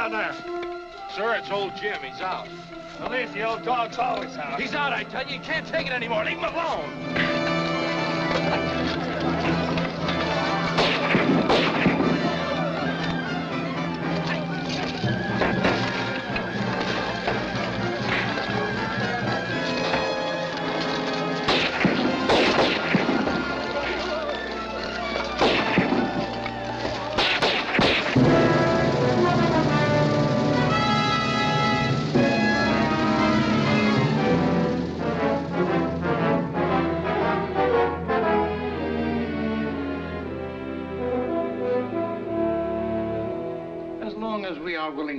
down there? Sir, it's old Jim. He's out. At least the old dog's always out. He's out, I tell you. You can't take it anymore. Leave him alone.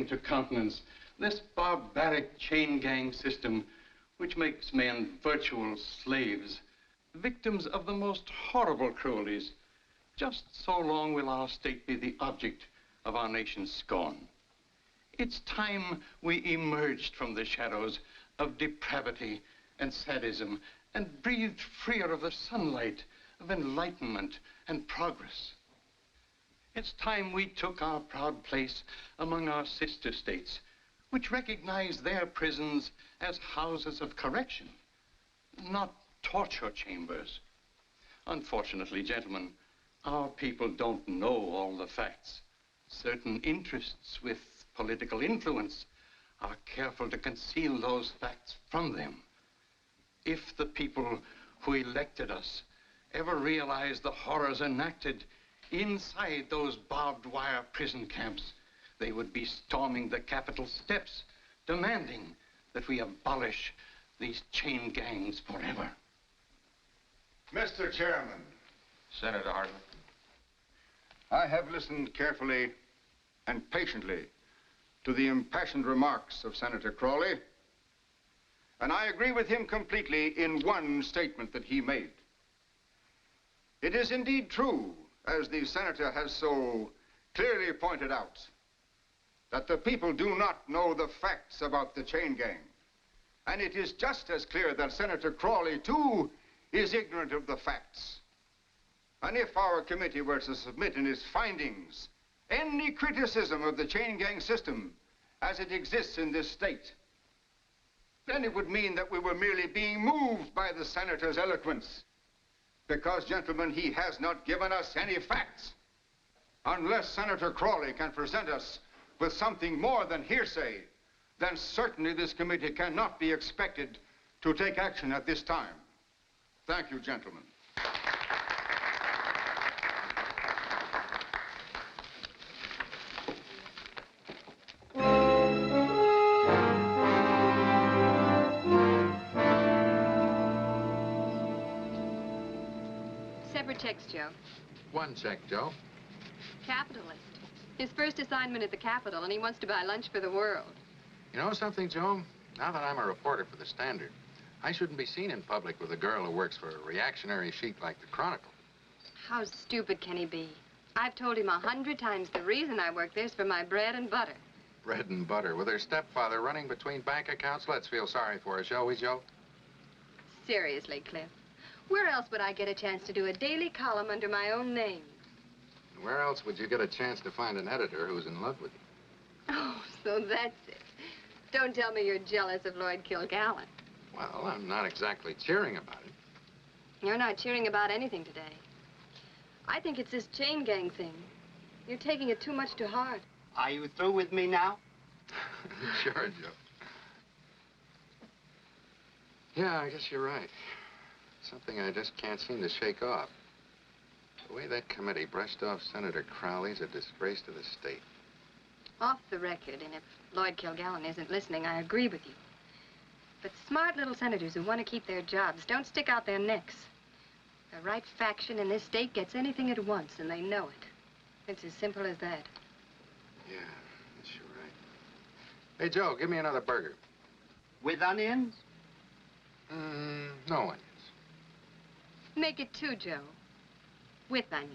To countenance this barbaric chain gang system which makes men virtual slaves, victims of the most horrible cruelties. Just so long will our state be the object of our nation's scorn. It's time we emerged from the shadows of depravity and sadism and breathed freer of the sunlight of enlightenment and progress. It's time we took our proud place among our sister states, which recognize their prisons as houses of correction, not torture chambers. Unfortunately, gentlemen, our people don't know all the facts. Certain interests with political influence are careful to conceal those facts from them. If the people who elected us ever realized the horrors enacted inside those barbed wire prison camps, they would be storming the Capitol steps, demanding that we abolish these chain gangs forever. Mr. Chairman. Senator Hartley. I have listened carefully and patiently to the impassioned remarks of Senator Crawley, and I agree with him completely in one statement that he made. It is indeed true, as the senator has so clearly pointed out, that the people do not know the facts about the chain gang. And it is just as clear that Senator Crawley, too, is ignorant of the facts. And if our committee were to submit in its findings any criticism of the chain gang system as it exists in this state, then it would mean that we were merely being moved by the senator's eloquence. Because, gentlemen, he has not given us any facts. Unless Senator Crawley can present us with something more than hearsay, then certainly this committee cannot be expected to take action at this time. Thank you, gentlemen. Separate checks, Joe. One check, Joe. Capitalist. His first assignment at the Capitol, and he wants to buy lunch for the world. You know something, Joe? Now that I'm a reporter for the Standard, I shouldn't be seen in public with a girl who works for a reactionary sheet like the Chronicle. How stupid can he be? I've told him 100 times the reason I work there is for my bread and butter. Bread and butter. With her stepfather running between bank accounts, let's feel sorry for her, shall we, Joe? Seriously, Cliff. Where else would I get a chance to do a daily column under my own name? And where else would you get a chance to find an editor who's in love with you? Oh, so that's it. Don't tell me you're jealous of Lloyd Kilgallen. Well, I'm not exactly cheering about it. You're not cheering about anything today. I think it's this chain gang thing. You're taking it too much to heart. Are you through with me now? Sure, Joe. Yeah, I guess you're right. Something I just can't seem to shake off. The way that committee brushed off Senator Crowley's a disgrace to the state. Off the record, and if Lloyd Kilgallen isn't listening, I agree with you. But smart little senators who want to keep their jobs don't stick out their necks. The right faction in this state gets anything it wants, and they know it. It's as simple as that. Yeah, that's you're right. Hey, Joe, give me another burger. With onions? No onions. Make it 2, Joe. With onions.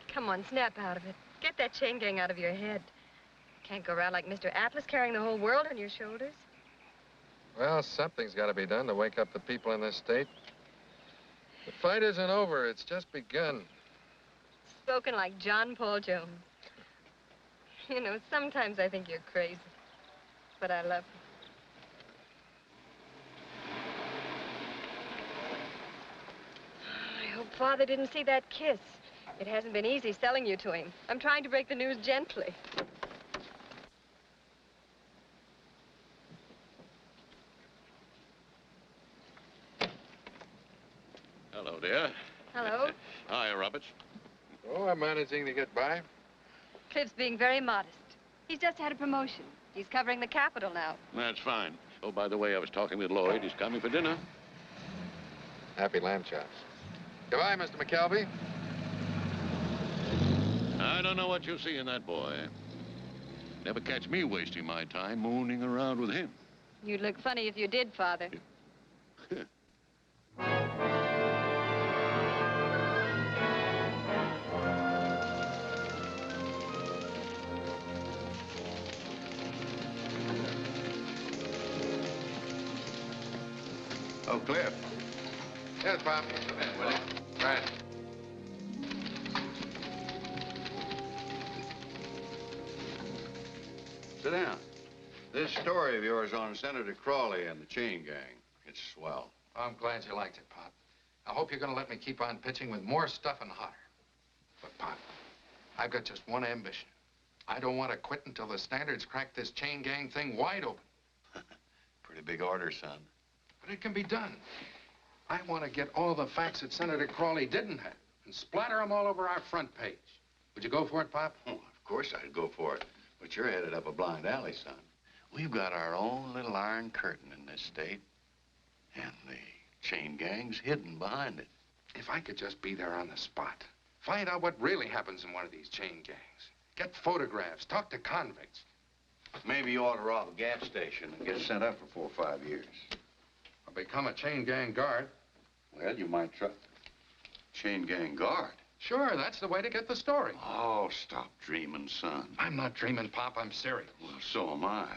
Come on, snap out of it. Get that chain gang out of your head. Can't go around like Mr. Atlas carrying the whole world on your shoulders. Well, something's got to be done to wake up the people in this state. The fight isn't over. It's just begun. Spoken like John Paul Jones. You know, sometimes I think you're crazy, but I love you. I hope Father didn't see that kiss. It hasn't been easy selling you to him. I'm trying to break the news gently. Hello, dear. Hello. Hi, Roberts. Oh, I'm managing to get by. Cliff's being very modest. He's just had a promotion. He's covering the Capitol now. That's fine. Oh, by the way, I was talking with Lloyd. He's coming for dinner. Happy lamb chops. Goodbye, Mr. McKelvey. I don't know what you see in that boy. Never catch me wasting my time mooning around with him. You'd look funny if you did, Father. Oh, Cliff. Yes, Pop. Come in, will you? Right. Sit down. This story of yours on Senator Crawley and the chain gang, it's swell. I'm glad you liked it, Pop. I hope you're going to let me keep on pitching with more stuff and hotter. But, Pop, I've got just one ambition. I don't want to quit until the Standards crack this chain gang thing wide open. Pretty big order, son. But it can be done. I want to get all the facts that Senator Crawley didn't have and splatter them all over our front page. Would you go for it, Pop? Oh, of course I'd go for it. But you're headed up a blind alley, son. We've got our own little iron curtain in this state. And the chain gang's hidden behind it. If I could just be there on the spot, find out what really happens in one of these chain gangs, get photographs, talk to convicts. Maybe you ought to rob a gas station and get sent up for 4 or 5 years. Or become a chain gang guard. Well, you might try. Chain gang guard? Sure, that's the way to get the story. Oh, stop dreaming, son. I'm not dreaming, Pop. I'm serious. Well, so am I.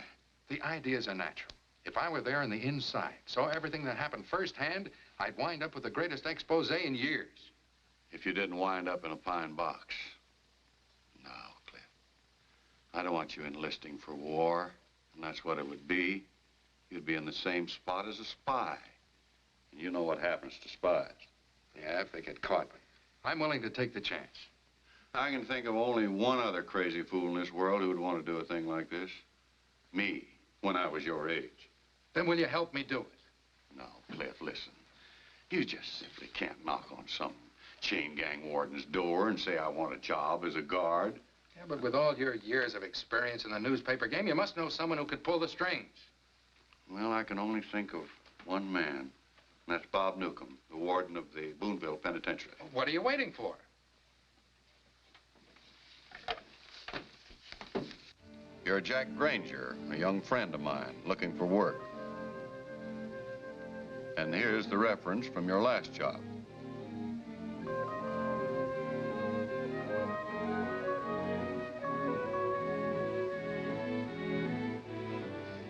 The ideas are natural. If I were there on the inside, saw everything that happened firsthand, I'd wind up with the greatest expose in years. If you didn't wind up in a pine box. No, Cliff. I don't want you enlisting for war, and that's what it would be. You'd be in the same spot as a spy. And you know what happens to spies. Yeah, if they get caught. I'm willing to take the chance. I can think of only one other crazy fool in this world who would want to do a thing like this. Me, when I was your age. Then will you help me do it? No, Cliff, listen. You just simply can't knock on some chain gang warden's door and say, I want a job as a guard. Yeah, but with all your years of experience in the newspaper game, you must know someone who could pull the strings. Well, I can only think of one man. And that's Bob Newcomb, the warden of the Boonville Penitentiary. What are you waiting for? You're Jack Granger, a young friend of mine, looking for work. And here's the reference from your last job.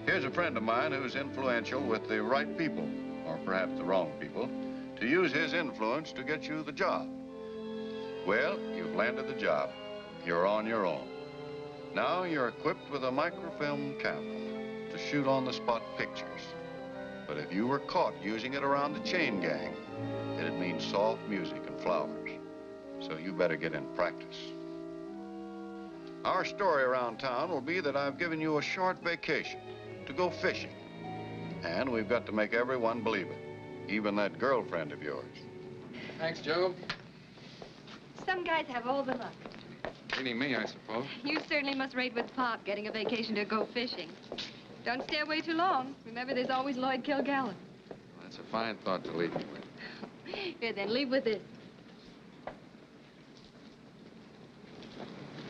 Here's a friend of mine who's influential with the right people, or perhaps the wrong people, to use his influence to get you the job. Well, you've landed the job. You're on your own. Now you're equipped with a microfilm camera to shoot on-the-spot pictures. But if you were caught using it around the chain gang, it'd mean soft music and flowers. So you better get in practice. Our story around town will be that I've given you a short vacation to go fishing. And we've got to make everyone believe it, even that girlfriend of yours. Thanks, Joe. Some guys have all the luck. Meaning me, I suppose. You certainly must rate with Pop getting a vacation to go fishing. Don't stay away too long. Remember, there's always Lloyd Kilgallen. Well, that's a fine thought to leave me with. Here, then, leave with this.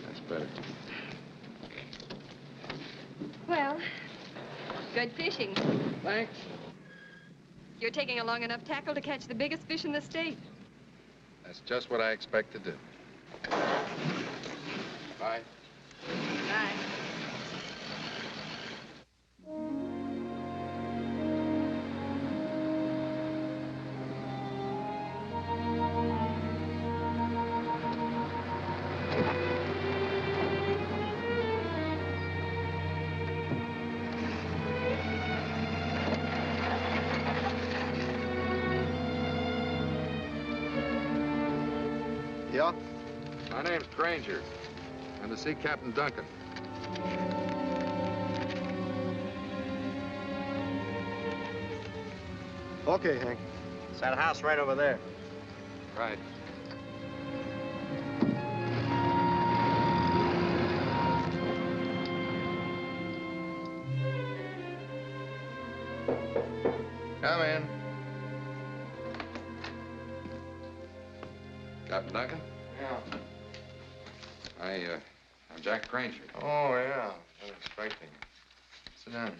That's better. Well, good fishing. Thanks. You're taking a long enough tackle to catch the biggest fish in the state. That's just what I expect to do. Bye. Bye. you? My name's Granger. And to see Captain Duncan. Okay, Hank. It's that house right over there. Right. Come in. Captain Duncan? Yeah. I'm Jack Granger. Oh, yeah. Been expecting you. Sit down.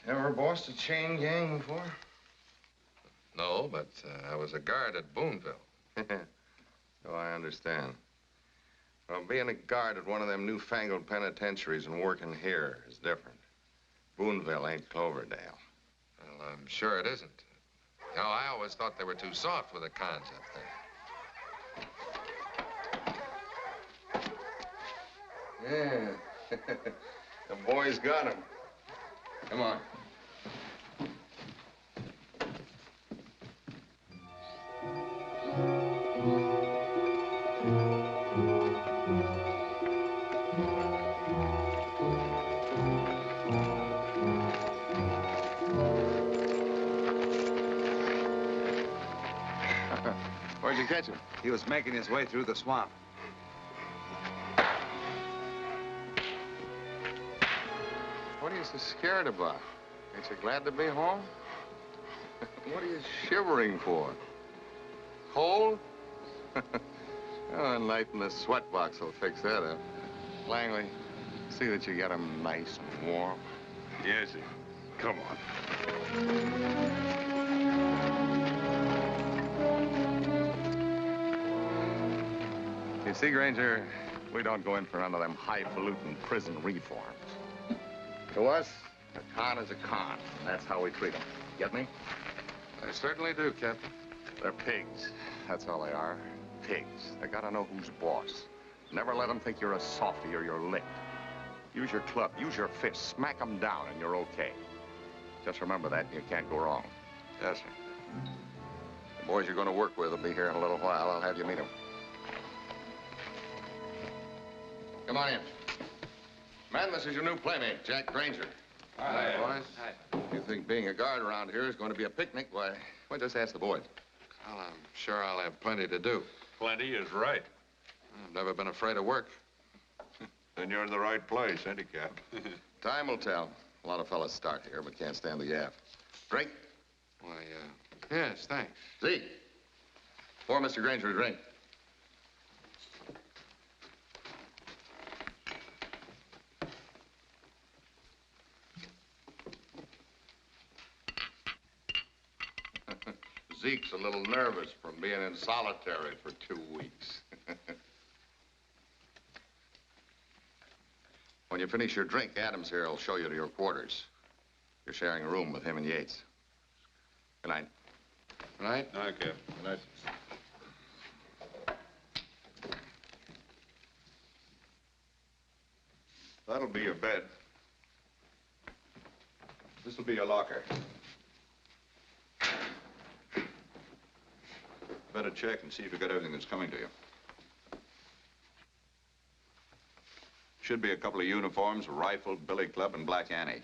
Ever bossed a chain gang before? No, but I was a guard at Boonville. Oh, I understand. Well, being a guard at one of them newfangled penitentiaries and working here is different. Boonville ain't Cloverdale. Well, I'm sure it isn't. You know, I always thought they were too soft with the cons up there. Yeah. The boys got him. Come on. Where'd you catch him? He was making his way through the swamp. What are you so scared about? Ain't you glad to be home? What are you shivering for? Cold? Oh, a night in the sweatbox will fix that up. Langley, see that you get him nice and warm. Yes, sir. Come on. You see, Granger, we don't go in for none of them highfalutin prison reforms. To us, a con is a con, and that's how we treat them. Get me? I certainly do, Captain. They're pigs. That's all they are. Pigs. They gotta know who's boss. Never let them think you're a softy or you're licked. Use your club, use your fist, smack them down, and you're okay. Just remember that, and you can't go wrong. Yes, sir. The boys you're gonna work with will be here in a little while. I'll have you meet them. Come on in. Man, this is your new playmate, Jack Granger. Hi, boys. If you think being a guard around here is going to be a picnic, why just ask the boys. Well, I'm sure I'll have plenty to do. Plenty is right. I've never been afraid of work. Then you're in the right place, ain't he, Cap? Time will tell. A lot of fellas start here, but can't stand the yaff. Drink? Why, yes, thanks. Zeke, pour Mr. Granger a drink. Zeke's a little nervous from being in solitary for 2 weeks. When you finish your drink, Adams here will show you to your quarters. You're sharing a room with him and Yates. Good night. Good night. Night, Cap. Good night. That'll be your bed. This'll be your locker. Better check and see if you got everything that's coming to you. Should be a couple of uniforms, a rifle, billy club, and Black Annie.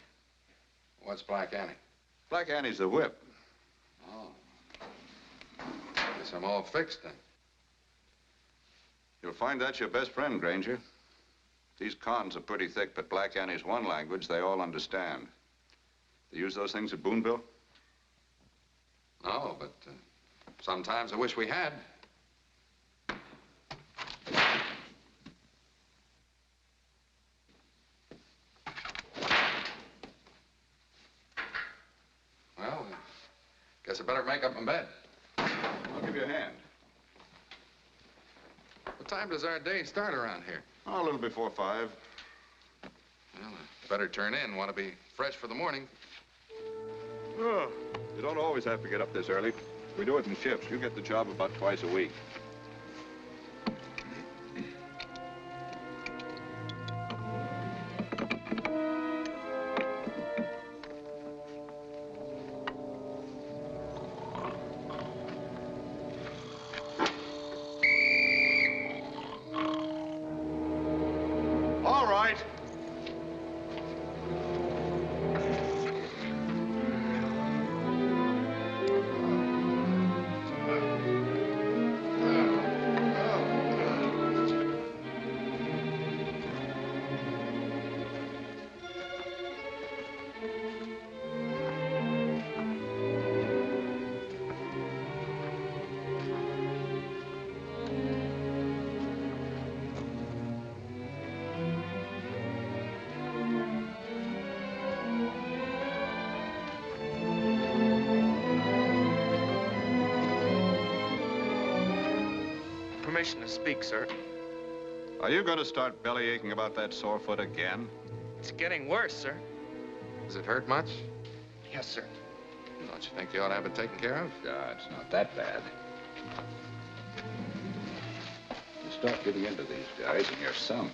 What's Black Annie? Black Annie's the whip. Oh. Guess I'm all fixed then. You'll find that's your best friend, Granger. These cons are pretty thick, but Black Annie's one language they all understand. They use those things at Boonville? No, but sometimes I wish we had. Well, guess I better make up my bed. I'll give you a hand. What time does our day start around here? Oh, a little before 5. Well, I better turn in. Want to be fresh for the morning. Oh, you don't always have to get up this early. We do it in shifts. You get the job about twice a week. permission to speak, sir. Are you going to start bellyaching about that sore foot again? It's getting worse, sir. Does it hurt much? Yes, sir. Don't you think you ought to have it taken care of? It's not that bad. You start getting into these guys and you're sunk.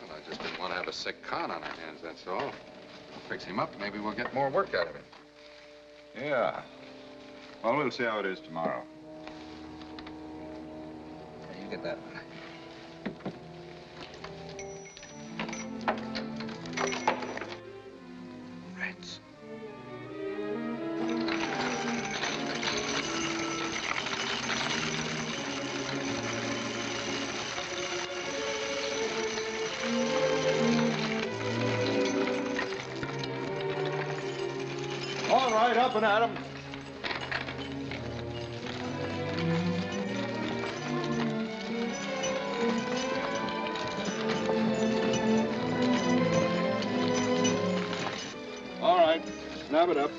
Well, I just didn't want to have a sick con on our hands, that's all. We'll fix him up, maybe we'll get more work out of him. Yeah. Well, we'll see how it is tomorrow. You get that one. Rats. All right, up and at 'em. All right, snap it up.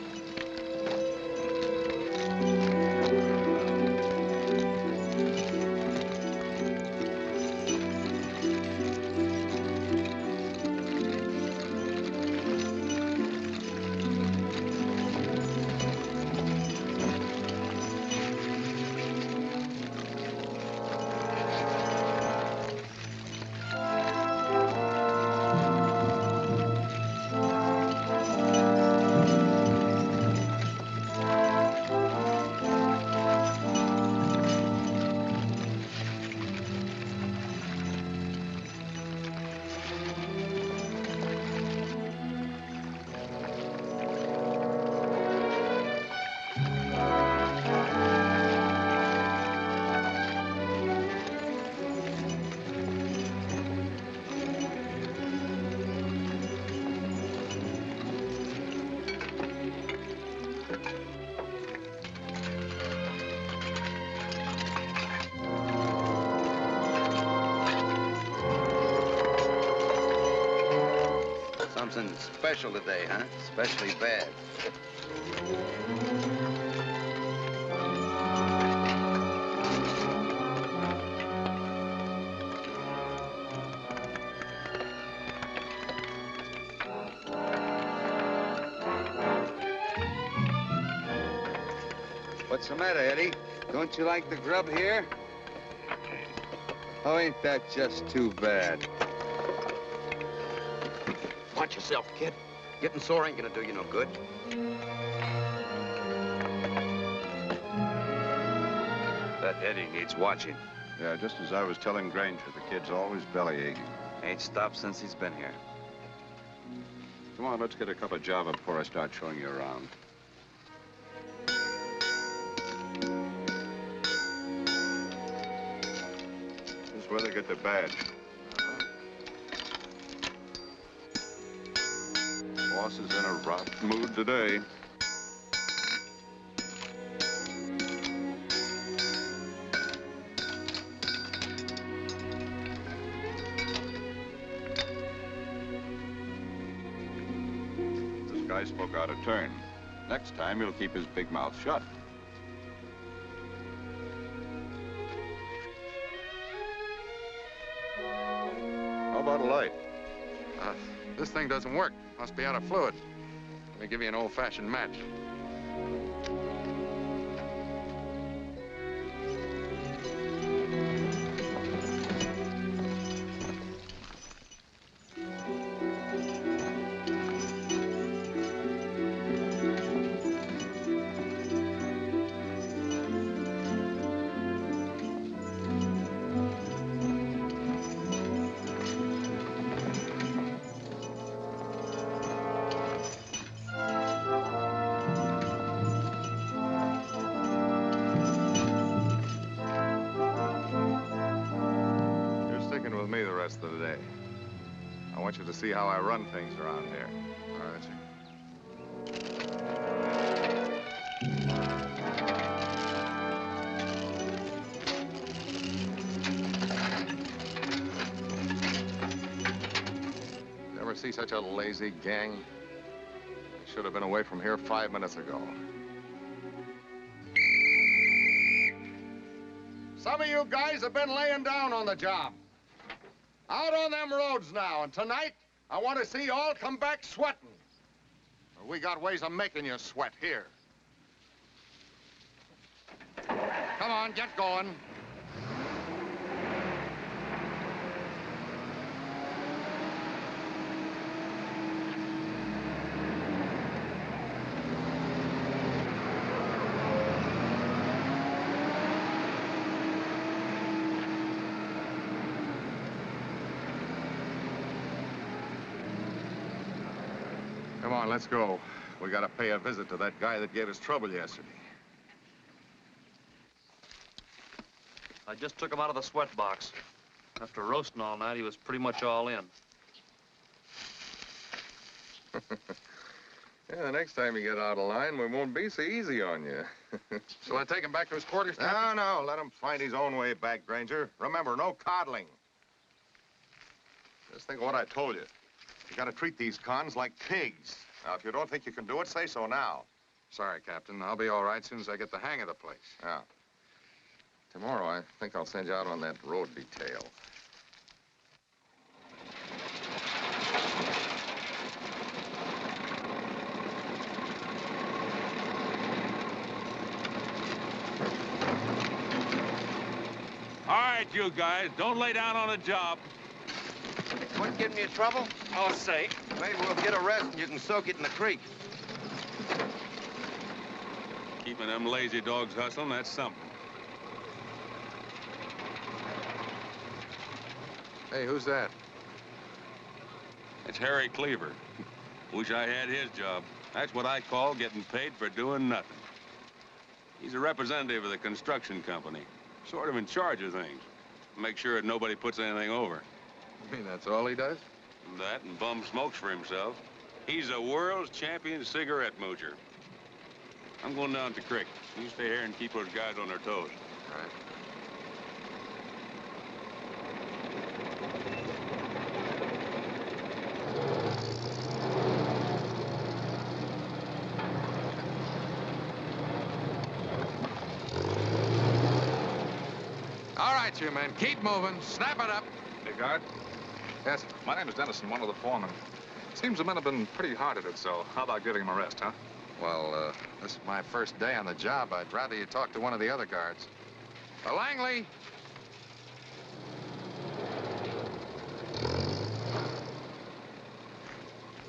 Something special today, huh? Especially bad. What's the matter, Eddie? Don't you like the grub here? Oh, ain't that just too bad? Watch yourself, kid. Getting sore ain't gonna do you no good. That Eddie needs watching. Yeah, just as I was telling Granger, the kid's always bellyaching. Ain't stopped since he's been here. Come on, let's get a cup of Java before I start showing you around. This is where they get their badge. Boss is in a rough mood today. This guy spoke out of turn. Next time, he'll keep his big mouth shut. How about a light? This thing doesn't work. Must be out of fluid. Let me give you an old-fashioned match. With me the rest of the day. I want you to see how I run things around here. All right, sir. You ever see such a lazy gang? They should have been away from here 5 minutes ago. Some of you guys have been laying down on the job. Out on them roads now, and tonight, I want to see you all come back sweating. We got ways of making you sweat here. Come on, get going. Come on, let's go. We gotta pay a visit to that guy that gave us trouble yesterday. I just took him out of the sweat box. After roasting all night, he was pretty much all in. Yeah, the next time you get out of line, we won't be so easy on you. Shall I take him back to his quarters, No, Captain? no, let him find his own way back, Granger. Remember, no coddling. Just think of what I told you. You gotta treat these cons like pigs. Now, if you don't think you can do it, say so now. Sorry, Captain. I'll be all right as soon as I get the hang of the place. Yeah. Tomorrow, I think I'll send you out on that road detail. All right, you guys, don't lay down on a job. Quit giving you trouble? I'll say. Maybe we'll get a rest and you can soak it in the creek. Keeping them lazy dogs hustling, that's something. Hey, who's that? It's Harry Cleaver. Wish I had his job. That's what I call getting paid for doing nothing. He's a representative of the construction company, sort of in charge of things. Make sure that nobody puts anything over. You mean that's all he does? That and bum smokes for himself. He's a world's champion cigarette moocher. I'm going down to the creek. You stay here and keep those guys on their toes. All right. All right, you men, keep moving. Snap it up. Hey, guard. Yes? My name is Dennison, one of the foremen. Seems the men have been pretty hard at it, so how about giving him a rest, huh? Well, this is my first day on the job. I'd rather you talk to one of the other guards. Langley!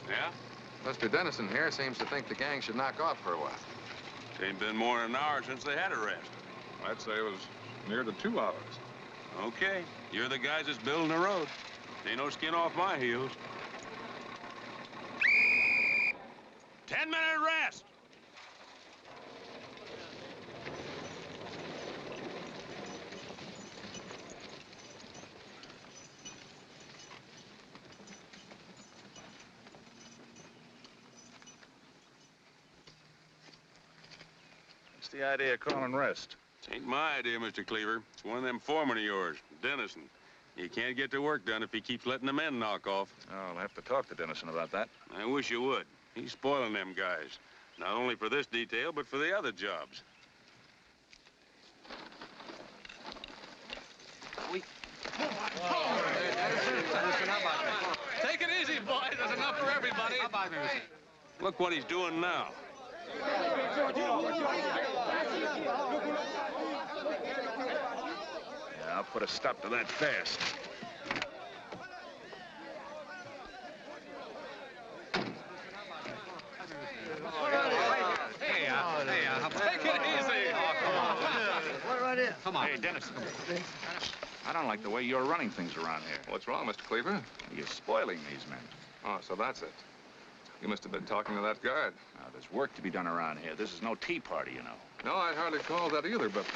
Yeah? Mr. Dennison here seems to think the gang should knock off for a while. Ain't been more than an hour since they had a rest. I'd say it was near to 2 hours. Okay, you're the guys that's building the road. Ain't no skin off my heels. 10-minute rest! What's the idea of calling rest? It ain't my idea, Mr. Cleaver. It's one of them foremen of yours, Dennison. He can't get the work done if he keeps letting the men knock off. I'll have to talk to Dennison about that. I wish you would. He's spoiling them guys. Not only for this detail, but for the other jobs. Take it easy, boys. There's enough for everybody. Look what he's doing now. Yeah, I'll put a stop to that fast. Take it easy. Come on. Hey, Dennis. I don't like the way you're running things around here. What's wrong, Mr. Cleaver? You're spoiling these men. Oh, so that's it. You must have been talking to that guard. Now, there's work to be done around here. This is no tea party, you know. No, I'd hardly call that either, but...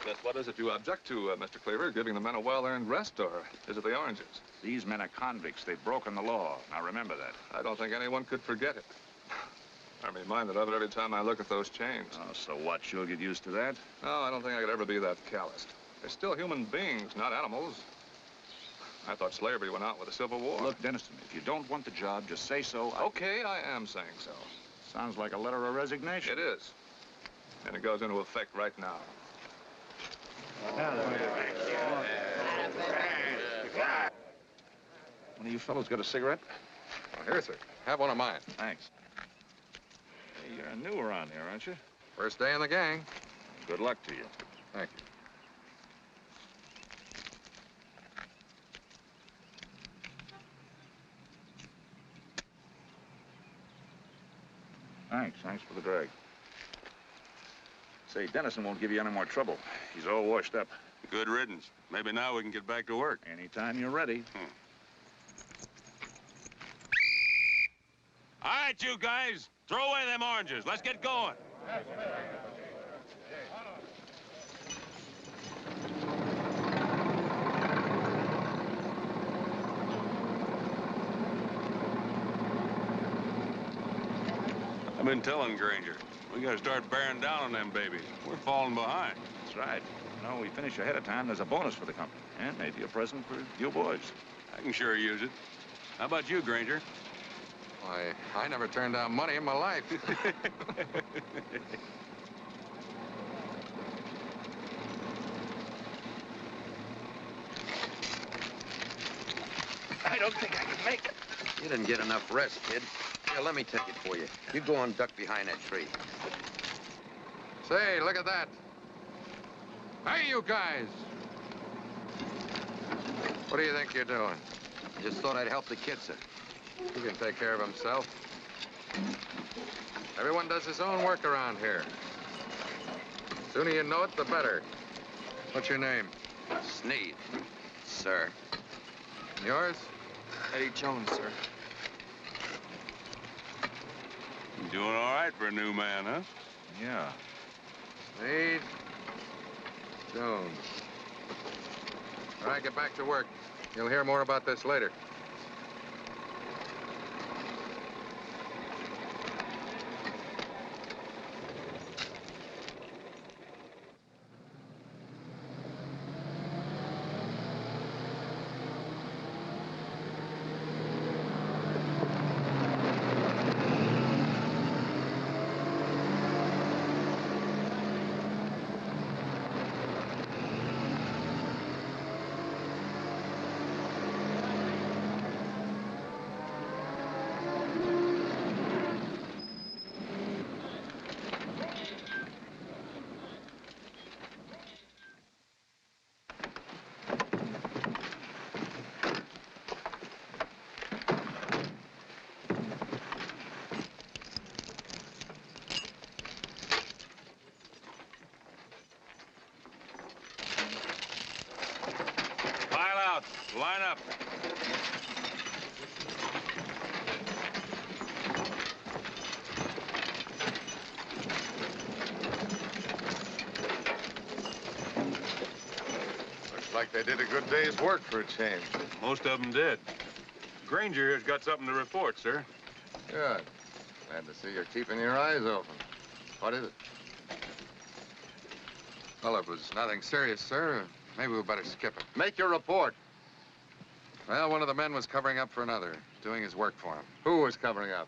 Just what is it you object to, Mr. Cleaver? Giving the men a well-earned rest, or is it the oranges? These men are convicts. They've broken the law. Now, remember that. I don't think anyone could forget it. I'm reminded of it every time I look at those chains. Oh, so what? You'll get used to that? No, I don't think I could ever be that calloused. They're still human beings, not animals. I thought slavery went out with the Civil War. Look, Dennison, if you don't want the job, just say so. Okay, I am saying so. Sounds like a letter of resignation. It is. And it goes into effect right now. fellows got a cigarette? Well, here, sir. Have one of mine. Thanks. Hey, you're new around here, aren't you? First day in the gang. Good luck to you. Thank you. Thanks for the drag. Say, Dennison won't give you any more trouble. He's all washed up. Good riddance. Maybe now we can get back to work. Anytime you're ready. All right, you guys. Throw away them oranges. Let's get going. I've been telling Granger, we gotta start bearing down on them babies. We're falling behind. That's right. You know, we finish ahead of time, there's a bonus for the company. And maybe a present for you boys. I can sure use it. How about you, Granger? Why, I never turned down money in my life. I don't think I can make it. You didn't get enough rest, kid. Here, let me take it for you. You go and duck behind that tree. Say, look at that. Hey, you guys. What do you think you're doing? I just thought I'd help the kid, sir. He can take care of himself. Everyone does his own work around here. Sooner you know it, the better. What's your name? Sneed, sir. And yours? Eddie Jones, sir. You doing all right for a new man, huh? Yeah. Sneed. Jones. All right, get back to work. You'll hear more about this later. Line up. Looks like they did a good day's work for a change. Most of them did. Granger here's got something to report, sir. Good. Glad to see you're keeping your eyes open. What is it? Well, it was nothing serious, sir. Maybe we better skip it. Make your report. Well, one of the men was covering up for another, doing his work for him. Who was covering up?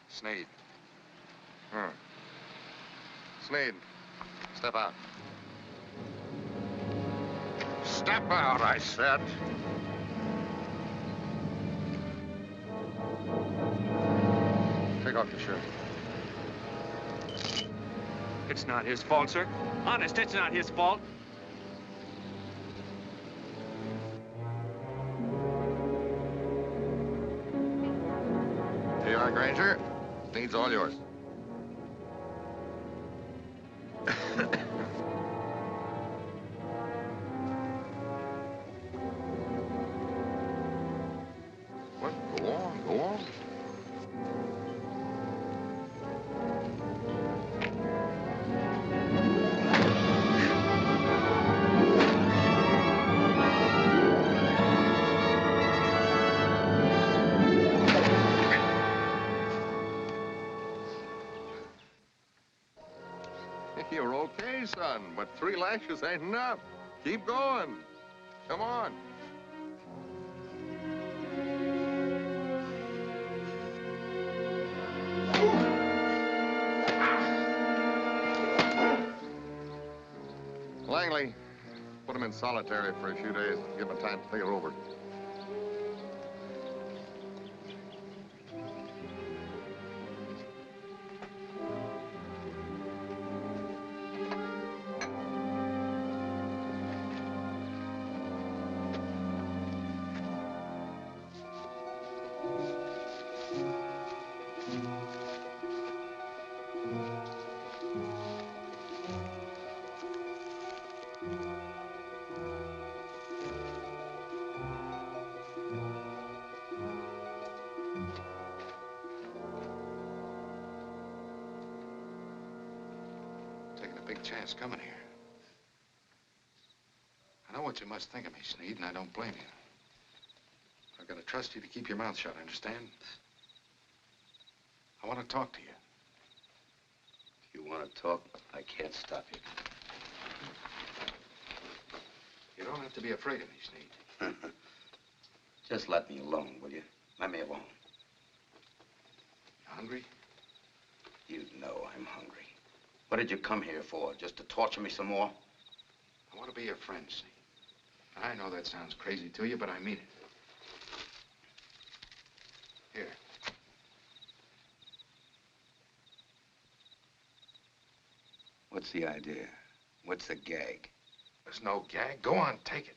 Sneed. Sneed, step out. Step out, I said. Take off your shirt. It's not his fault, sir. Honest, it's not his fault. Here you are, Granger. Sneed's all yours. What? Go on, go on. You're okay, son, but 3 lashes ain't enough. Keep going. Come on. Langley, put him in solitary for a few days. Give him time to think it over. chance coming here. I know what you must think of me, Sneed, and I don't blame you. I've got to trust you to keep your mouth shut, understand? I want to talk to you. If you want to talk, I can't stop you. You don't have to be afraid of me, Sneed. Just let me alone, will you? Let me alone. You hungry? You know I'm hungry. What did you come here for? Just to torture me some more? I want to be your friend, Sneed. I know that sounds crazy to you, but I mean it. Here. What's the idea? What's the gag? There's no gag. Go on, take it.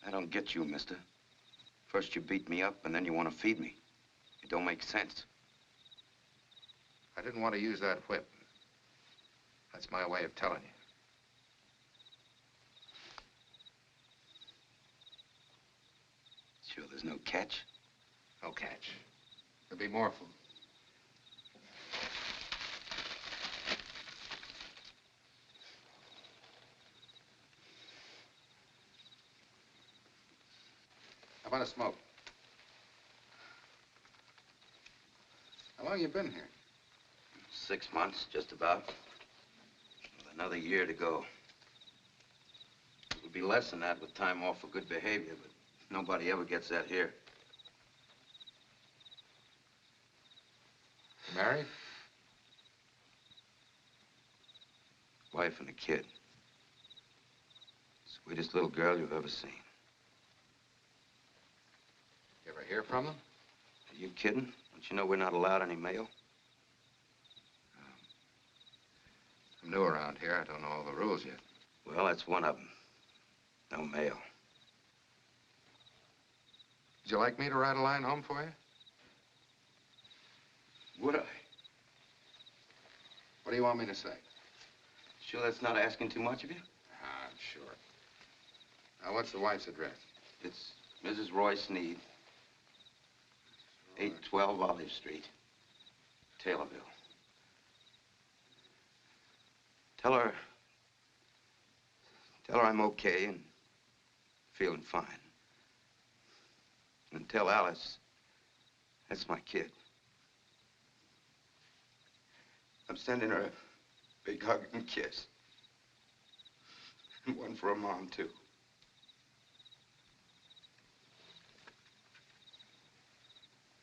I don't get you, mister. First you beat me up, and then you want to feed me. It don't make sense. I didn't want to use that whip. That's my way of telling you. Sure there's no catch? No catch. There'll be more of them. How about a smoke? How long you been here? 6 months, just about. With another year to go. It would be less than that with time off for good behavior, but nobody ever gets that here. You married? Wife and a kid. Sweetest little girl you've ever seen. You ever hear from them? Are you kidding? Don't you know we're not allowed any mail? I'm new around here. I don't know all the rules yet. Well, that's one of them. No mail. Would you like me to write a line home for you? Would I? What do you want me to say? Sure that's not asking too much of you? I'm sure. Now, what's the wife's address? It's Mrs. Roy Sneed, 812 Olive Street, Taylorville. Tell her I'm okay and feeling fine. And tell Alice, that's my kid. I'm sending her a big hug and kiss. And one for her mom, too.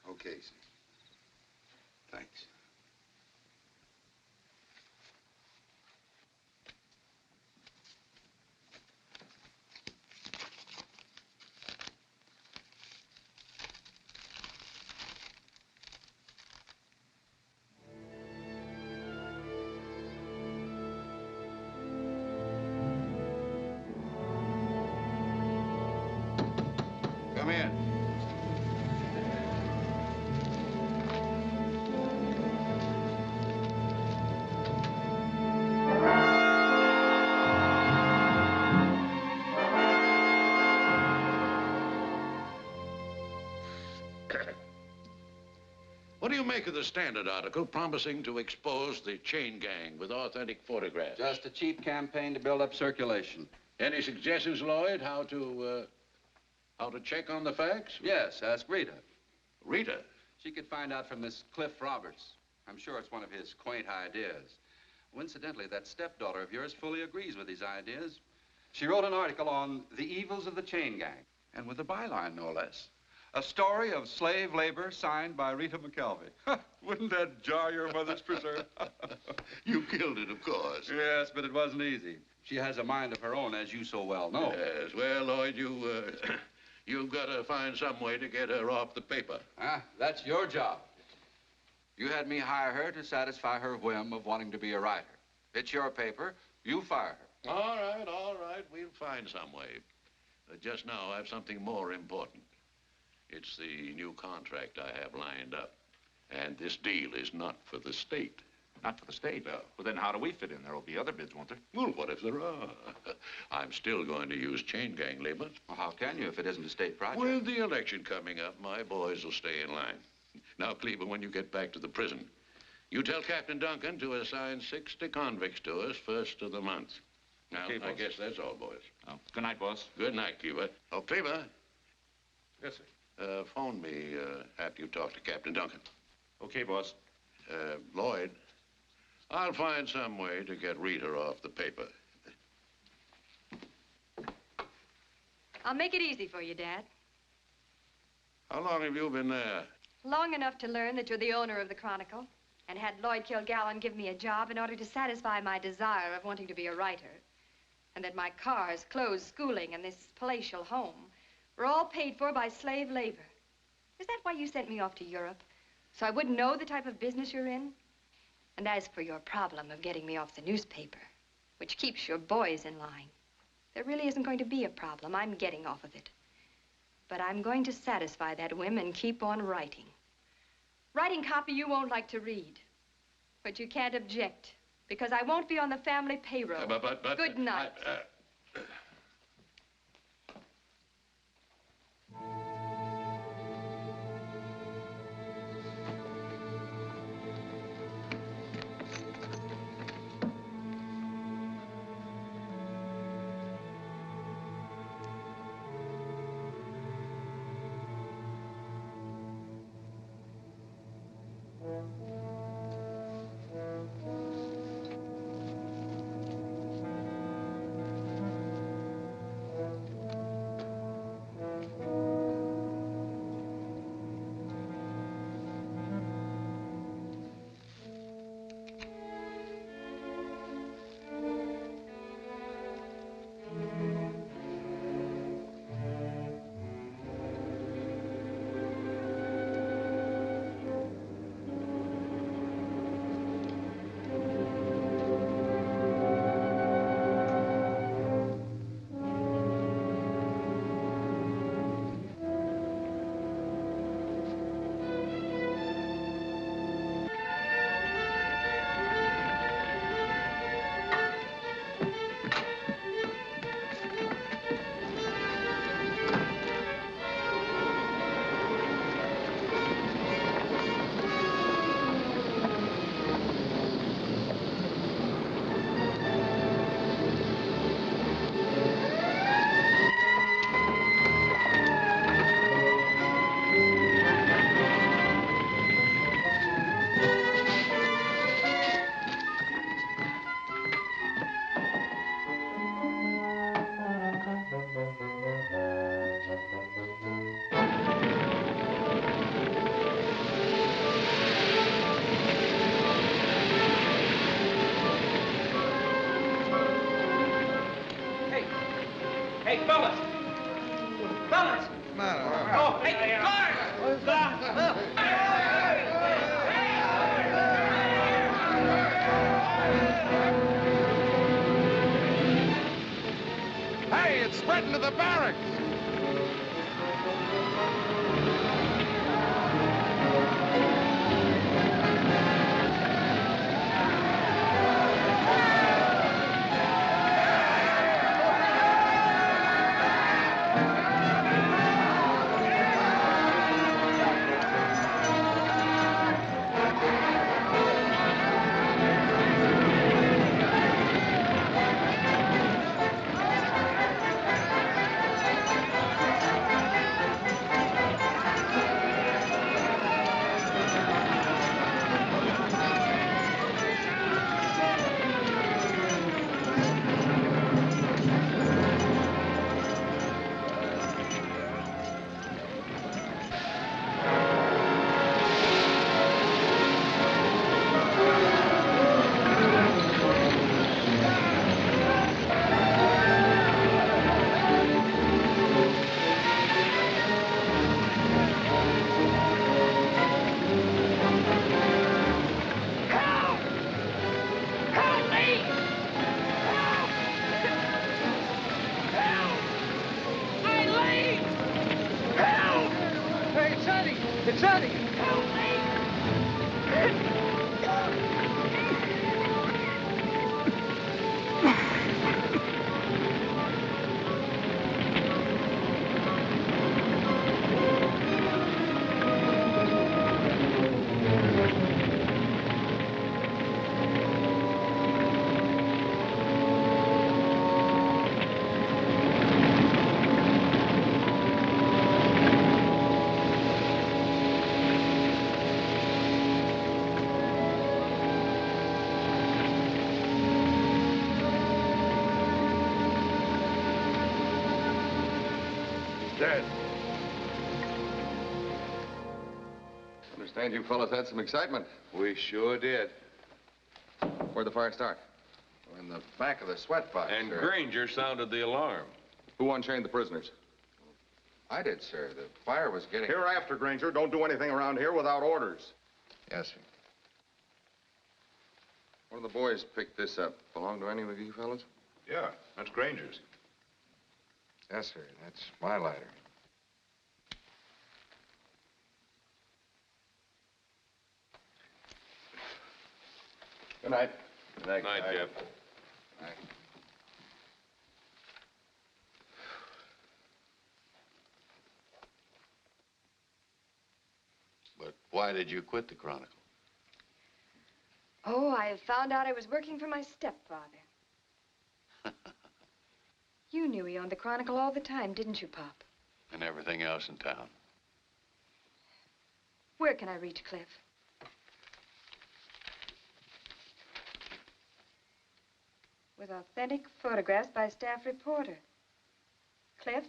Okay, sir. Thanks. Come in. What do you make of the Standard article promising to expose the chain gang with authentic photographs? Just a cheap campaign to build up circulation. Any suggestions, Lloyd, how to check on the facts? Yes, ask Rita. Rita? She could find out from this Cliff Roberts. I'm sure it's one of his quaint ideas. Well, incidentally, that stepdaughter of yours fully agrees with these ideas. She wrote an article on the evils of the chain gang, and with a byline, no less. A story of slave labor signed by Rita McKelvey. Wouldn't that jar your mother's preserve? You killed it, of course. Yes, but it wasn't easy. She has a mind of her own, as you so well know. Yes, well, Lloyd, you've got to find some way to get her off the paper. That's your job. You had me hire her to satisfy her whim of wanting to be a writer. It's your paper. You fire her. All right. We'll find some way. Just now, I have something more important. It's the new contract I have lined up. And this deal is not for the state. Not for the state? Well, then how do we fit in? There'll be other bids, won't there? Well, what if there are? I'm still going to use chain gang labor. Well, how can you if it isn't a state project? With the election coming up, my boys will stay in line. Now, Cleveland, when you get back to the prison, You tell Captain Duncan to assign 60 convicts to us first of the month. Now, Okay, I boss. guess that's all, boys. Oh, good night, boss. Good night, Cuba. Oh, Cleaver, Yes, sir. phone me after you talk to Captain Duncan. Okay, boss. Lloyd, I'll find some way to get Rita off the paper. I'll make it easy for you, Dad. How long have you been there? Long enough to learn that you're the owner of the Chronicle, and had Lloyd Kilgallen give me a job in order to satisfy my desire of wanting to be a writer, and that my cars, clothes, schooling, and this palatial home were all paid for by slave labor. Is that why you sent me off to Europe? So I wouldn't know the type of business you're in? And as for your problem of getting me off the newspaper, which keeps your boys in line, there really isn't going to be a problem. I'm getting off of it. But I'm going to satisfy that whim and keep on writing. Writing copy you won't like to read. But you can't object, because I won't be on the family payroll. But Good night. Hey, fellas! Fellas! Oh, hey, guard! Hey, it's spreading to the barracks! It's Eddie! Help me! dead. Understand you fellas had some excitement. We sure did. Where'd the fire start? In the back of the sweatbox, And sir. Granger sounded the alarm. Who unchained the prisoners? I did, sir. The fire was getting... Hereafter, Granger, don't do anything around here without orders. Yes, sir. One of the boys picked this up. Belong to any of you fellas? Yeah, that's Granger's. Yes, sir. That's my lighter. Good night. Good night, Night, Jeff. Night. But why did you quit the Chronicle? Oh, I found out I was working for my stepfather. You knew he owned the Chronicle all the time, didn't you, Pop? And everything else in town. Where can I reach Cliff? With authentic photographs by staff reporter. Cliff?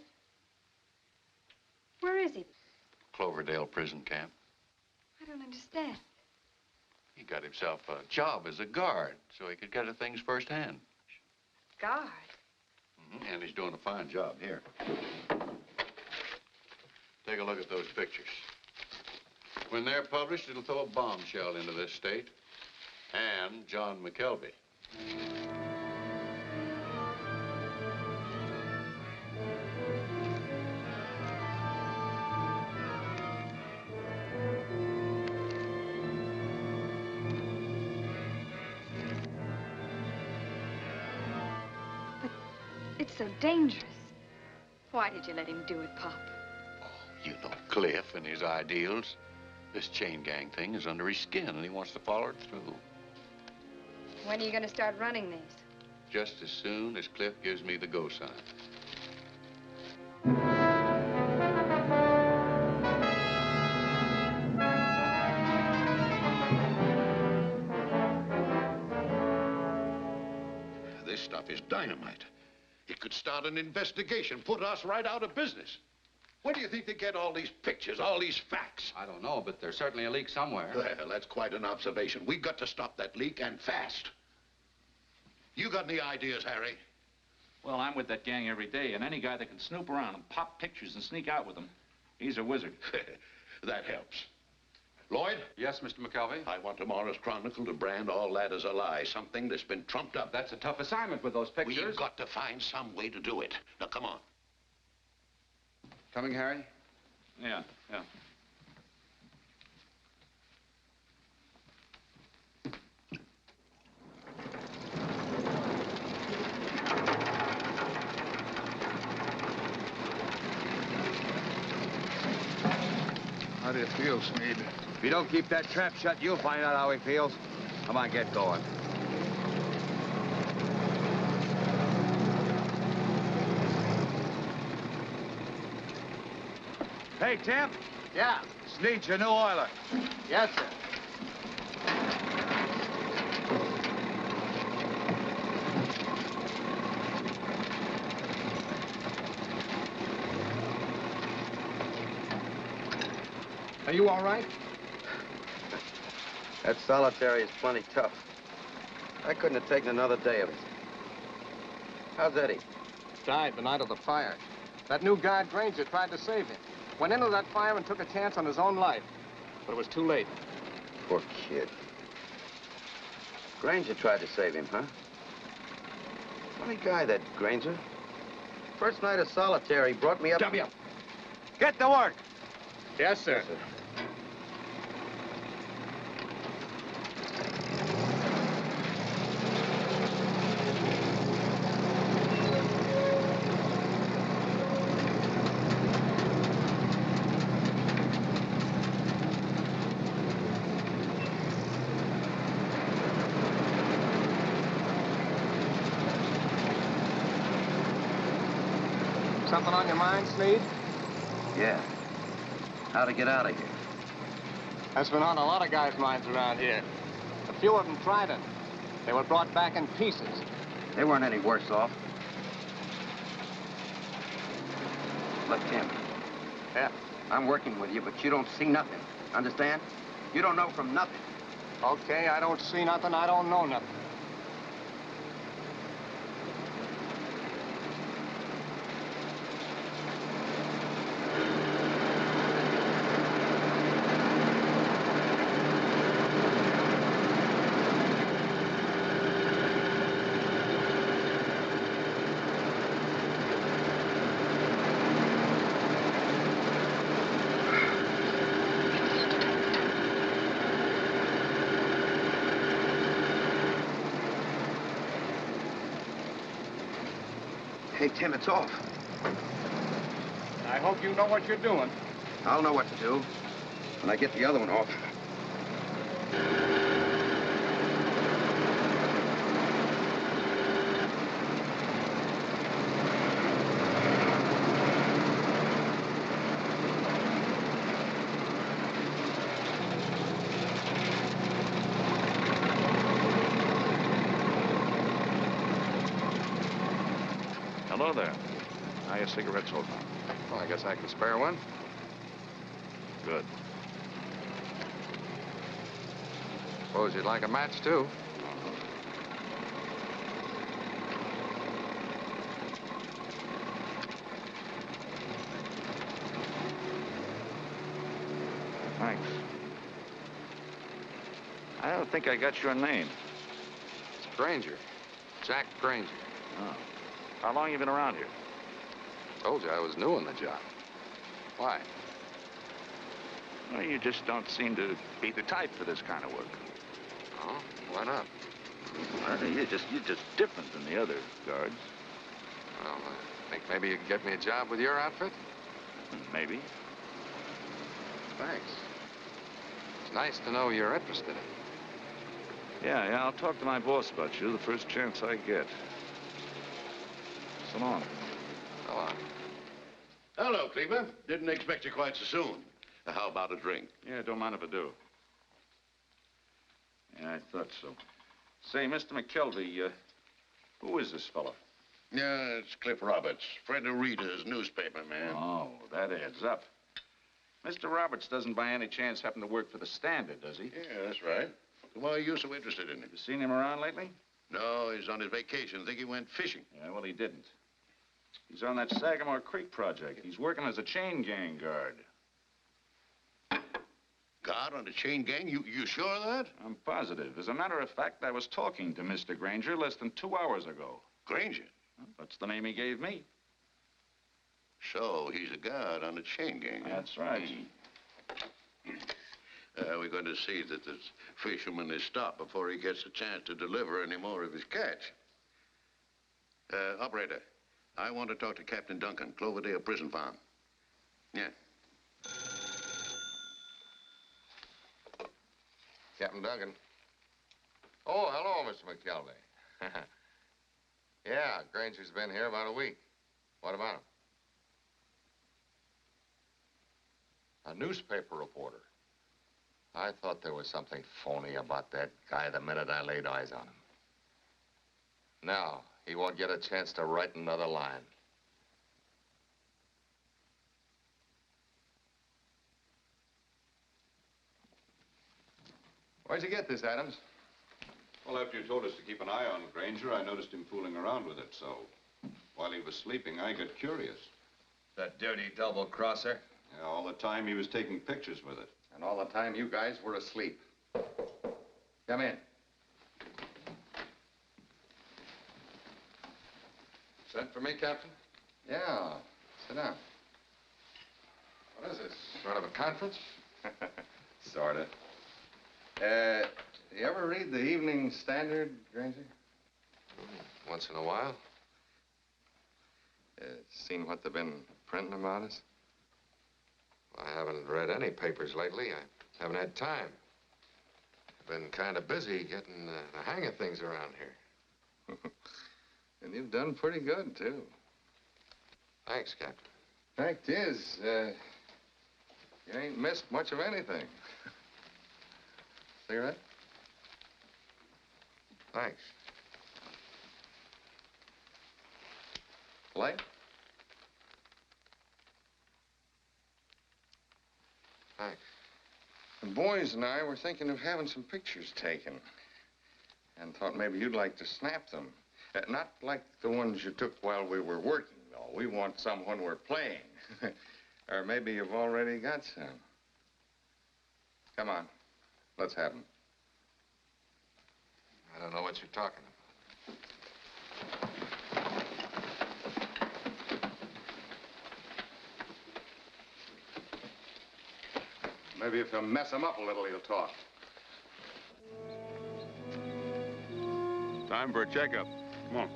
Where is he? Cloverdale prison camp. I don't understand. He got himself a job as a guard so he could get at things firsthand. Guard? And he's doing a fine job here. Take a look at those pictures. When they're published, it'll throw a bombshell into this state. And John McKelvey. It's so dangerous. Why did you let him do it, Pop? You know Cliff and his ideals. This chain gang thing is under his skin, and he wants to follow it through. When are you going to start running these? Just as soon as Cliff gives me the go sign. This stuff is dynamite. It could start an investigation, put us right out of business. Where do you think they get all these pictures, all these facts? I don't know, but there's certainly a leak somewhere. Well, that's quite an observation. We've got to stop that leak, and fast. You got any ideas, Harry? Well, I'm with that gang every day, and any guy that can snoop around and pop pictures and sneak out with them, he's a wizard. That helps. Lloyd? Yes, Mr. McKelvey? I want tomorrow's Chronicle to brand all that as a lie, something that's been trumped up. That's a tough assignment with those pictures. We've got to find some way to do it. Now, come on. Coming, Harry? Yeah. How do you feel, Sneed? If you don't keep that trap shut, you'll find out how he feels. Come on, get going. Hey, Tim. Yeah. Sneed's your new oiler. Yes, sir. Are you all right? That solitary is plenty tough. I couldn't have taken another day of it. How's Eddie? Died the night of the fire. That new guard, Granger, tried to save him. Went into that fire and took a chance on his own life. But it was too late. Poor kid. Granger tried to save him, huh? Funny guy, that Granger. First night of solitary, brought me up... W. Get to work. Yes, sir. Yes, sir. Something on your mind, Sneed? Yeah. How to get out of here. That's been on a lot of guys' minds around here. A few of them tried it. They were brought back in pieces. They weren't any worse off. Look, Tim. Yeah, I'm working with you, but you don't see nothing. Understand? You don't know from nothing. Okay, I don't see nothing. I don't know nothing. Hey, Tim, it's off. I hope you know what you're doing. I'll know what to do when I get the other one off. Hello there. How are your cigarettes holding? Well, I guess I can spare one. Good. Suppose you'd like a match, too. Thanks. I don't think I got your name. It's Granger. Jack Granger. Oh. How long you been around here? Told you I was new on the job. Why? Well, you just don't seem to be the type for this kind of work. Oh? Why not? Well, you're just different than the other guards. Well, I think maybe you can get me a job with your outfit? Maybe. Thanks. It's nice to know you're interested in it. Yeah, I'll talk to my boss about you the first chance I get. So long. So long. Hello, Cleaver. Didn't expect you quite so soon. How about a drink? Yeah, don't mind if I do. Yeah, I thought so. Say, Mr. McKelvey, who is this fellow? Yeah, it's Cliff Roberts, friend of Rita's, newspaperman. Oh, that adds up. Mr. Roberts doesn't by any chance happen to work for the Standard, does he? Yeah, that's right. Why are you so interested in him? You seen him around lately? No, he's on his vacation. Think he went fishing. Yeah, well, he didn't. He's on that Sagamore Creek project. He's working as a chain gang guard. Guard on the chain gang? You sure of that? I'm positive. As a matter of fact, I was talking to Mr. Granger less than 2 hours ago. Granger? Well, that's the name he gave me. So he's a guard on the chain gang. That's right. We're going to see that this fisherman is stopped before he gets a chance to deliver any more of his catch. Operator, I want to talk to Captain Duncan, Cloverdale Prison Farm. Yeah. Captain Duncan. Oh, hello, Mr. McKelvey. Yeah, Granger's been here about a week. What about him? A newspaper reporter. I thought there was something phony about that guy the minute I laid eyes on him. Now, he won't get a chance to write another line. Where'd you get this, Adams? Well, after you told us to keep an eye on Granger, I noticed him fooling around with it, so while he was sleeping, I got curious. That dirty double-crosser? Yeah, all the time he was taking pictures with it. And all the time you guys were asleep. Come in. Sent for me, Captain? Yeah. Sit down. What is this? Sort of a conference? Sorta. You ever read the Evening Standard, Granger? Once in a while. Seen what they've been printing about us? I haven't read any papers lately. I haven't had time. Been kind of busy getting the hang of things around here. And you've done pretty good, too. Thanks, Captain. Fact is, you ain't missed much of anything. Cigarette? Thanks. Light? boys and I were thinking of having some pictures taken. And thought maybe you'd like to snap them. Not like the ones you took while we were working, though. We want some when we're playing. Or maybe you've already got some. Come on, let's have them. I don't know what you're talking about. Maybe if you mess him up a little, he'll talk. Time for a checkup. Come on.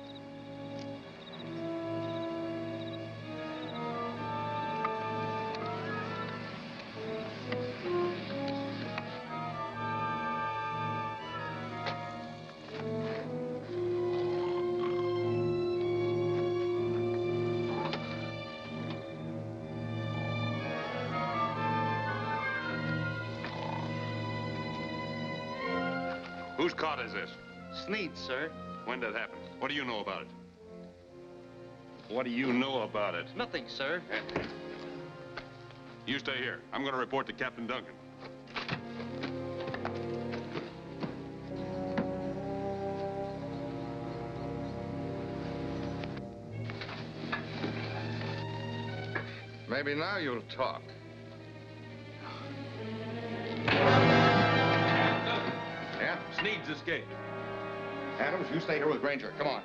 Whose cot is this? Sneed, sir. When did it happen? What do you know about it? What do you know about it? Nothing, sir. You stay here. I'm going to report to Captain Duncan. Maybe now you'll talk. Yeah? Sneed's escaped. Adams, you stay here with Granger. Come on.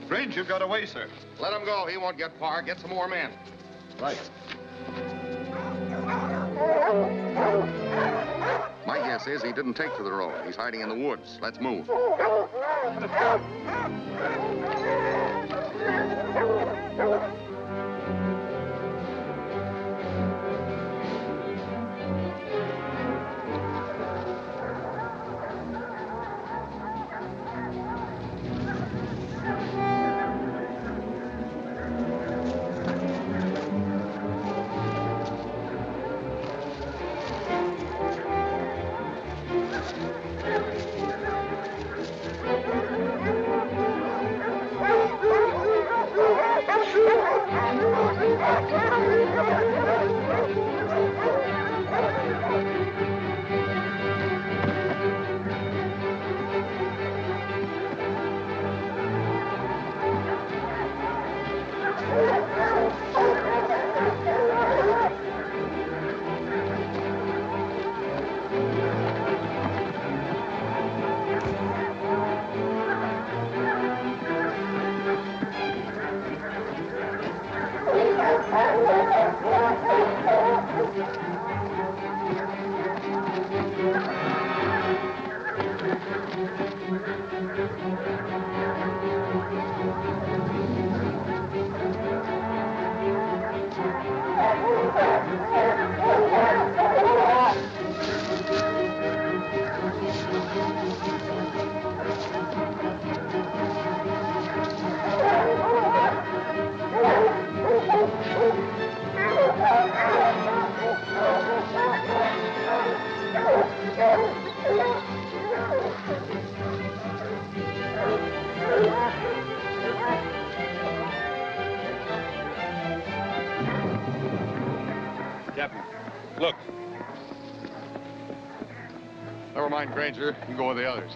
Granger got away, sir. Let him go. He won't get far. Get some more men. Right. My guess is he didn't take to the road. He's hiding in the woods. Let's move. Captain, look. Never mind, Granger. You go with the others.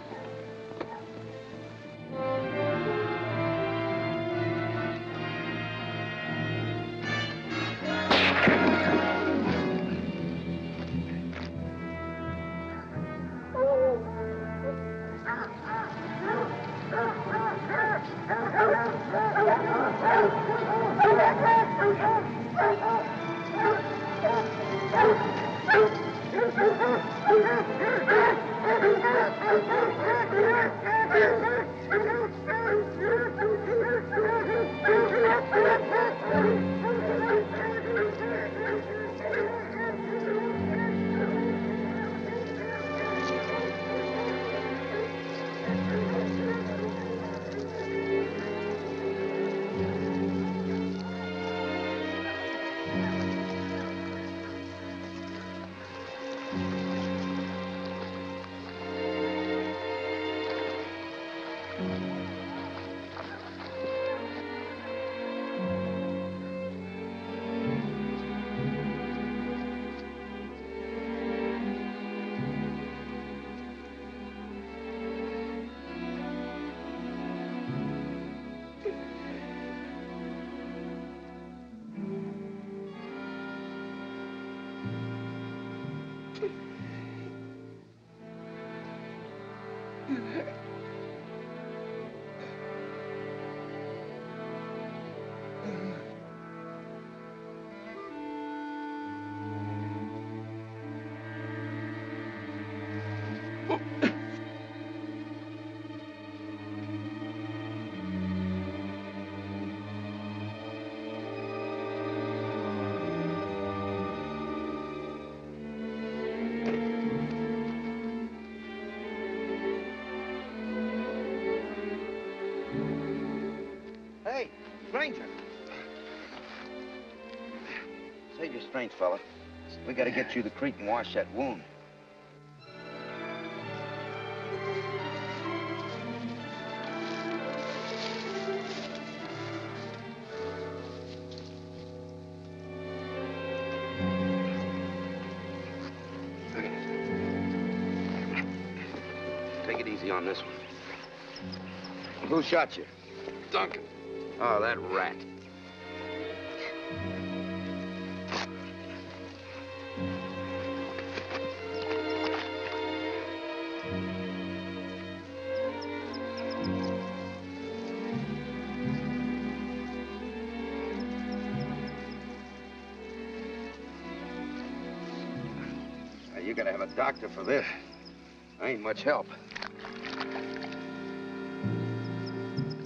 Hey, stranger. Save your strength, fella. We gotta get you to the creek and wash that wound. Take it easy on this one. Who shot you? Duncan. Oh, that rat. Now, you gotta have a doctor for this. I ain't much help.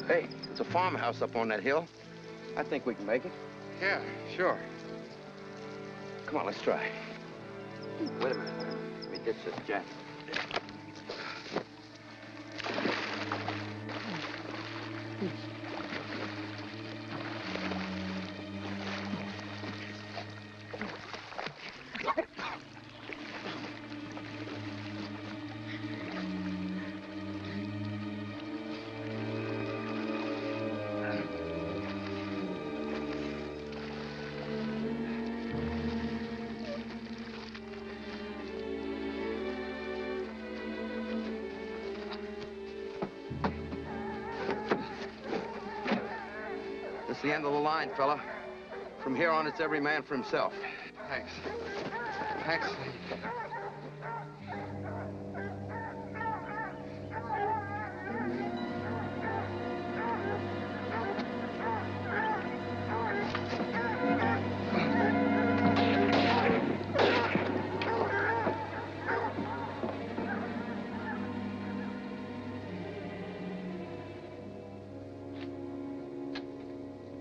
Hey, there's a farmhouse up on that hill. I think we can make it. Yeah, sure. Come on, let's try. Wait a minute. Let me ditch this jacket. This is the end of the line, fella. From here on, it's every man for himself. Thanks. Thanks.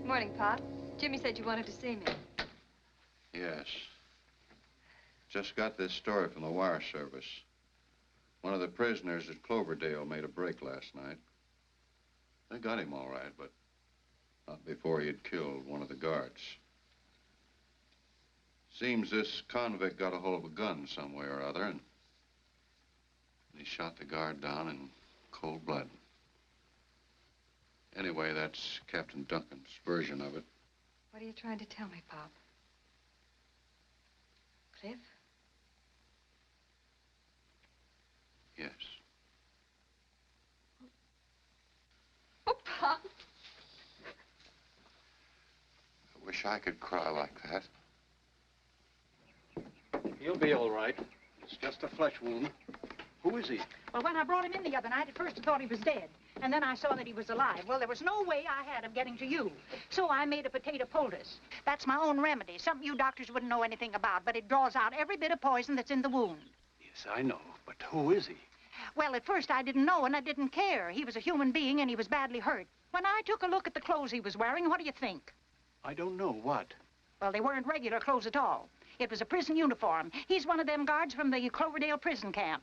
Morning, Pop. Jimmy said you wanted to see me. Yes. Just got this story from the wire service. One of the prisoners at Cloverdale made a break last night. They got him all right, but not before he had killed one of the guards. Seems this convict got a hold of a gun some way or other, and he shot the guard down in cold blood. Anyway, that's Captain Duncan's version of it. What are you trying to tell me, Pop? Cliff? Yes. Oh, Pop. I wish I could cry like that. He'll be all right. It's just a flesh wound. Who is he? Well, when I brought him in the other night, at first I thought he was dead. And then I saw that he was alive. Well, there was no way I had of getting to you. So I made a potato poultice. That's my own remedy, something you doctors wouldn't know anything about, but it draws out every bit of poison that's in the wound. Yes, I know, but who is he? Well, at first I didn't know and I didn't care. He was a human being and he was badly hurt. When I took a look at the clothes he was wearing, what do you think? I don't know. What? Well, they weren't regular clothes at all. It was a prison uniform. He's one of them guards from the Cloverdale prison camp.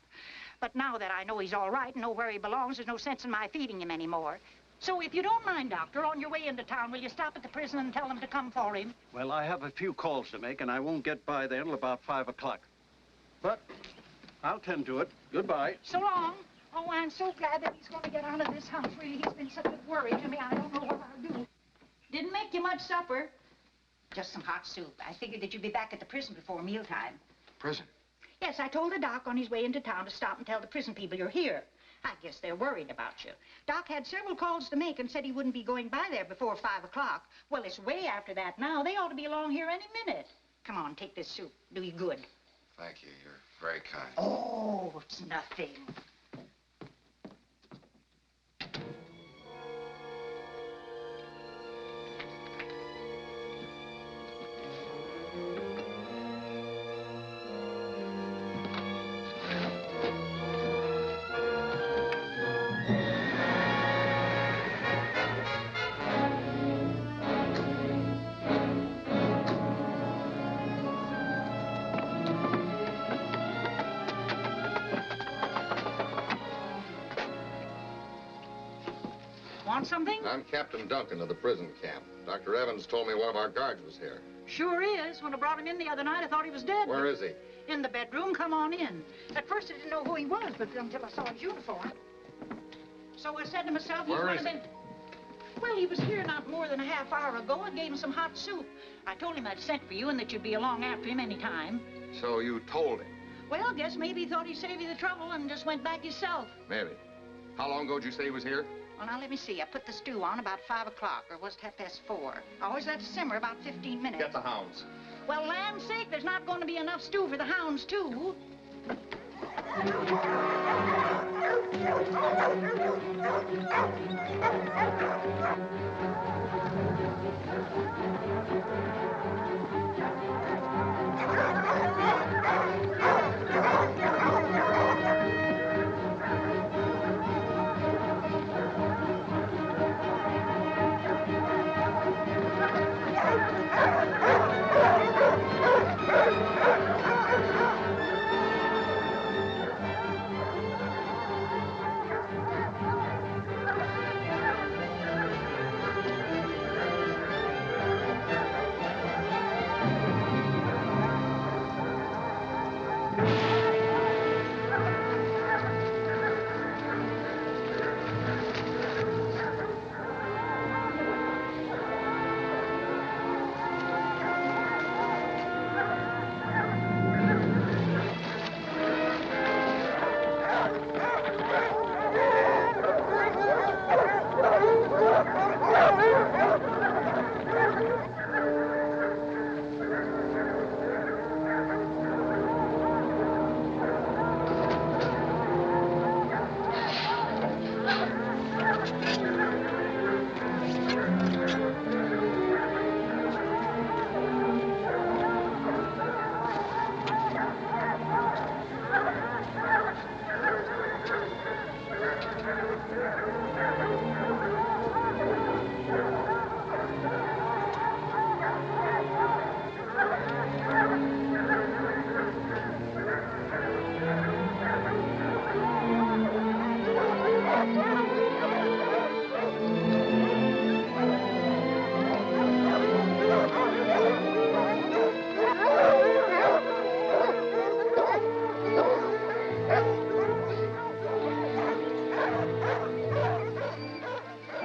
But now that I know he's all right and know where he belongs, there's no sense in my feeding him anymore. So if you don't mind, Doctor, on your way into town, will you stop at the prison and tell them to come for him? Well, I have a few calls to make, and I won't get by there till about 5 o'clock. But I'll tend to it. Goodbye. So long. Oh, I'm so glad that he's going to get out of this house. Really, he's been such a worry to me. I don't know what I'll do. Didn't make you much supper. Just some hot soup. I figured that you'd be back at the prison before mealtime. Prison? Yes, I told the doc on his way into town to stop and tell the prison people you're here. I guess they're worried about you. Doc had several calls to make and said he wouldn't be going by there before 5 o'clock. Well, it's way after that now. They ought to be along here any minute. Come on, take this soup. Do you good. Thank you. You're very kind. Oh, it's nothing. Want something? I'm Captain Duncan of the prison camp. Dr. Evans told me one of our guards was here. Sure is. When I brought him in the other night, I thought he was dead. Where is he? In the bedroom. Come on in. At first, I didn't know who he was, but until I saw his uniform. So I said to myself, he's one of them. Well, he was here not more than a half hour ago. I gave him some hot soup. I told him I'd sent for you and that you'd be along after him any time. So you told him? Well, guess maybe he thought he'd save you the trouble and just went back himself. Maybe. How long ago did you say he was here? Well, now, let me see. I put the stew on about 5 o'clock, or was it 4:30? I always let it simmer about 15 minutes. Get the hounds. Well, lamb's sake, there's not going to be enough stew for the hounds, too.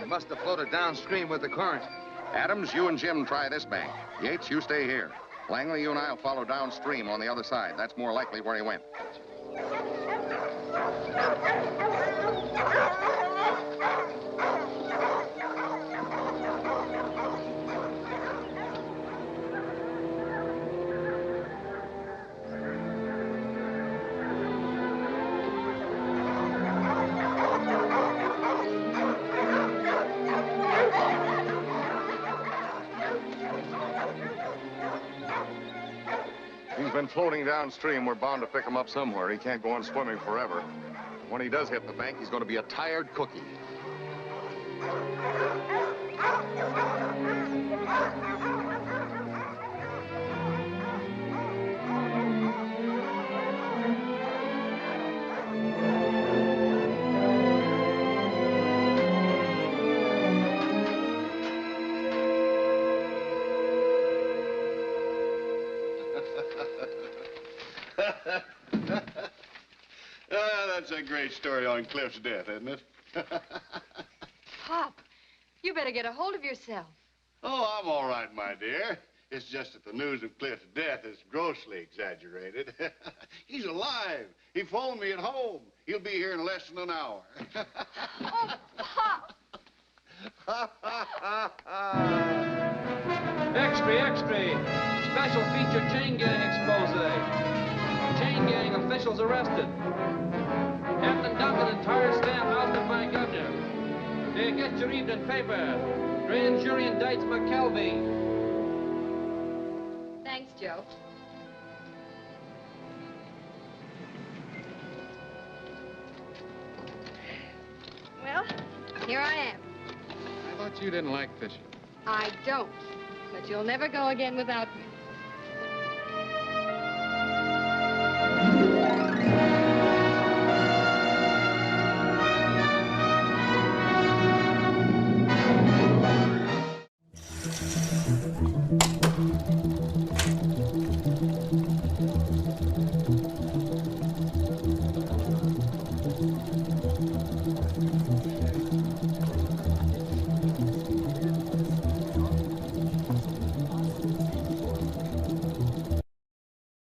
Must have floated downstream with the current. Adams, you and Jim try this bank. Yates, you stay here. Langley, you and I will follow downstream on the other side. That's more likely where he went. He's been floating downstream. We're bound to pick him up somewhere. He can't go on swimming forever. When he does hit the bank, he's going to be a tired cookie. That's a great story on Cliff's death, isn't it? Pop, you better get a hold of yourself. Oh, I'm all right, my dear. It's just that the news of Cliff's death is grossly exaggerated. He's alive. He phoned me at home. He'll be here in less than an hour. Oh, Pop! Extra, extra. Special feature chain gang expose. Chain gang officials arrested. Captain Duncan and entire staff ousted by governor. Get your evening paper. Grand jury indicts McKelvey. Thanks, Joe. Well, here I am. I thought you didn't like fishing. I don't, but you'll never go again without me.